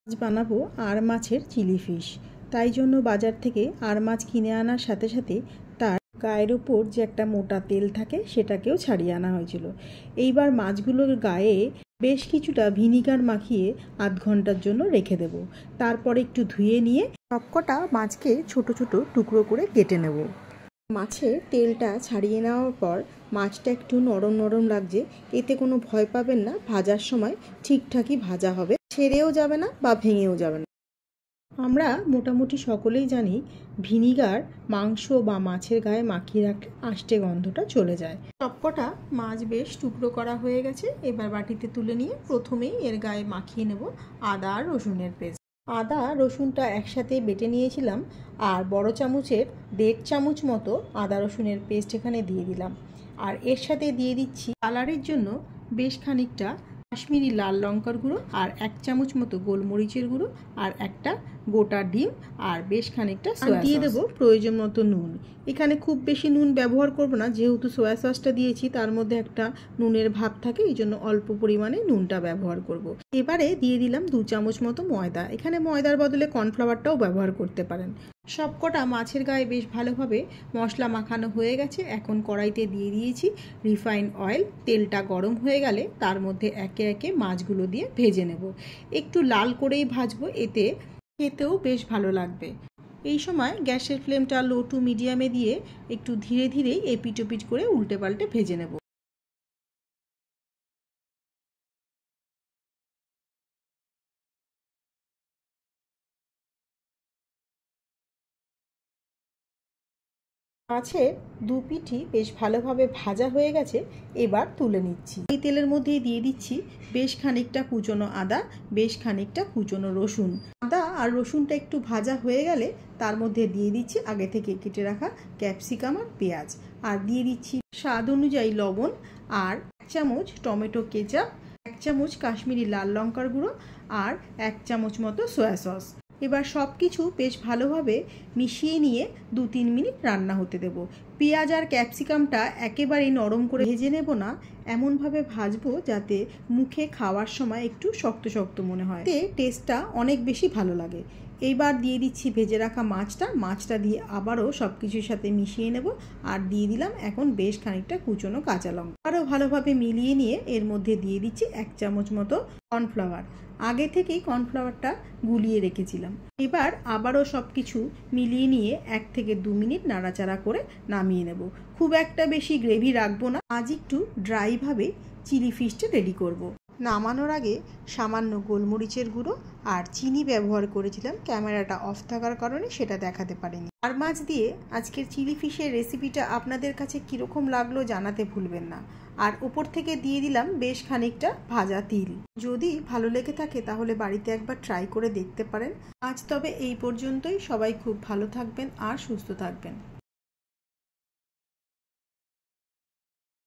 আজ বানাবো আর মাছের চিলি ফিশ। তাই জন্য বাজার থেকে আর মাছ কিনে আনার সাথে সাথে তার গায়ের উপর যে একটা মোটা তেল থাকে সেটাকেও ছাড়িয়ে আনা হয়েছিল। এইবার মাছগুলোর গায়ে বেশ কিছুটা ভিনিগার মাখিয়ে আধ ঘন্টার জন্য রেখে দেব। তারপর একটু ধুয়ে নিয়ে সবকটা মাছকে ছোট ছোট টুকরো করে কেটে নেব। মাছের তেলটা ছাড়িয়ে নেওয়ার পর মাছটা একটু নরম নরম লাগছে, এতে কোনো ভয় পাবেন না, ভাজার সময় ঠিকঠাকই ভাজা হবে, ছেড়েও যাবে না বা ভেঙেও যাবে না। আমরা মোটামুটি সকলেই জানি ভিনিগার মাংস বা মাছের গায়ে মাখিয়ে রাখলে আষ্টে গন্ধটা চলে যায়। সবকটা মাছ বেশ টুকরো করা হয়ে গেছে। এবার বাটিতে তুলে নিয়ে প্রথমেই এর গায়ে মাখিয়ে নেব আদা আর রসুনের পেস্ট। আদা রসুনটা একসাথে বেটে নিয়েছিলাম, আর বড় চামচের 1.5 চামচ মতো আদা রসুনের পেস্ট এখানে দিয়ে দিলাম। আর এর সাথে দিয়ে দিচ্ছি কালারের জন্য বেশ খানিকটা কাশ্মীরি লাল লঙ্কার গুঁড়ো, আর 1 চামচ মতো গোলমরিচের গুঁড়ো, আর একটা গোটা ডিম, আর বেশ খানিকটা সয়া সস দিয়ে দেবো প্রয়োজন মতো নুন। এখানে খুব বেশি নুন ব্যবহার করব না, যেহেতু সয়া সসটা দিয়েছি তার মধ্যে একটা নুনের ভাব থাকে, এই জন্য অল্প পরিমাণে নুনটা ব্যবহার করব। এবারে দিয়ে দিলাম 2 চামচ মতো ময়দা। এখানে ময়দার বদলে কর্নফ্লাওয়ারটাও ব্যবহার করতে পারেন। সবকটা মাছের গায়ে বেশ ভালোভাবে মশলা মাখানো হয়ে গেছে। এখন কড়াইতে দিয়ে দিয়েছি রিফাইন অয়েল। তেলটা গরম হয়ে গেলে তার মধ্যে একে একে মাছগুলো দিয়ে ভেজে নেব। একটু লাল করেই ভাজবো, এতে খেতেও বেশ ভালো লাগবে। এই সময় গ্যাসের ফ্লেমটা লো টু মিডিয়ামে দিয়ে একটু ধীরে ধীরেই এপিট ওপিট করে উল্টে পাল্টে ভেজে নেব। মাছের 2 পিঠই বেশ ভালোভাবে ভাজা হয়ে গেছে, এবার তুলে নিচ্ছি। এই তেলের মধ্যেই দিয়ে দিচ্ছি বেশ খানিকটা কুচনো আদা, বেশ খানিকটা কুচনো রসুন। আদা আর রসুনটা একটু ভাজা হয়ে গেলে তার মধ্যে দিয়ে দিচ্ছি আগে থেকে কেটে রাখা ক্যাপসিকাম আর পেঁয়াজ, আর দিয়ে দিচ্ছি স্বাদ অনুযায়ী লবণ, আর 1 চামচ টমেটো কেচাপ, 1 চামচ কাশ্মীরি লাল লঙ্কার গুঁড়ো, আর 1 চামচ মতো সয়া সস। এবার সব কিছু বেশ ভালোভাবে মিশিয়ে নিয়ে 2-3 মিনিট রান্না হতে দেব। পেঁয়াজ আর ক্যাপসিকামটা একেবারেই নরম করে ভেজে নেব না, এমনভাবে ভাজবো যাতে মুখে খাওয়ার সময় একটু শক্ত শক্ত মনে হয়, এতে টেস্টটা অনেক বেশি ভালো লাগে। এইবার দিয়ে দিচ্ছি ভেজে রাখা মাছটা দিয়ে আবারও সব কিছুর সাথে মিশিয়ে নেব, আর দিয়ে দিলাম এখন বেশ খানিকটা কুচনো কাঁচা লঙ্কা। আরও ভালোভাবে মিলিয়ে নিয়ে এর মধ্যে দিয়ে দিচ্ছি 1 চামচ মতো কর্নফ্লাওয়ার। আগে থেকেই কর্নফ্লাওয়ারটা গুলিয়ে রেখেছিলাম। এবার আবারও সব কিছু মিলিয়ে নিয়ে 1 থেকে 2 মিনিট নাড়াচাড়া করে নামিয়ে নেব। খুব একটা বেশি গ্রেভি রাখবো না, আজ একটু ড্রাইভাবে চিলি ফিশটা রেডি করব। নামানোর আগে সামান্য গোলমরিচের গুঁড়ো আর চিনি ব্যবহার করেছিলাম, ক্যামেরাটা অফ থাকার কারণে সেটা দেখাতে পারিনি। আর মাছ দিয়ে আজকের চিলি ফিশের রেসিপিটা আপনাদের কাছে কীরকম লাগলো জানাতে ভুলবেন না। আর উপর থেকে দিয়ে দিলাম বেশ খানিকটা ভাজা তিল। যদি ভালো লেগে থাকে তাহলে বাড়িতে একবার ট্রাই করে দেখতে পারেন। আজ তবে এই পর্যন্তই। সবাই খুব ভালো থাকবেন আর সুস্থ থাকবেন।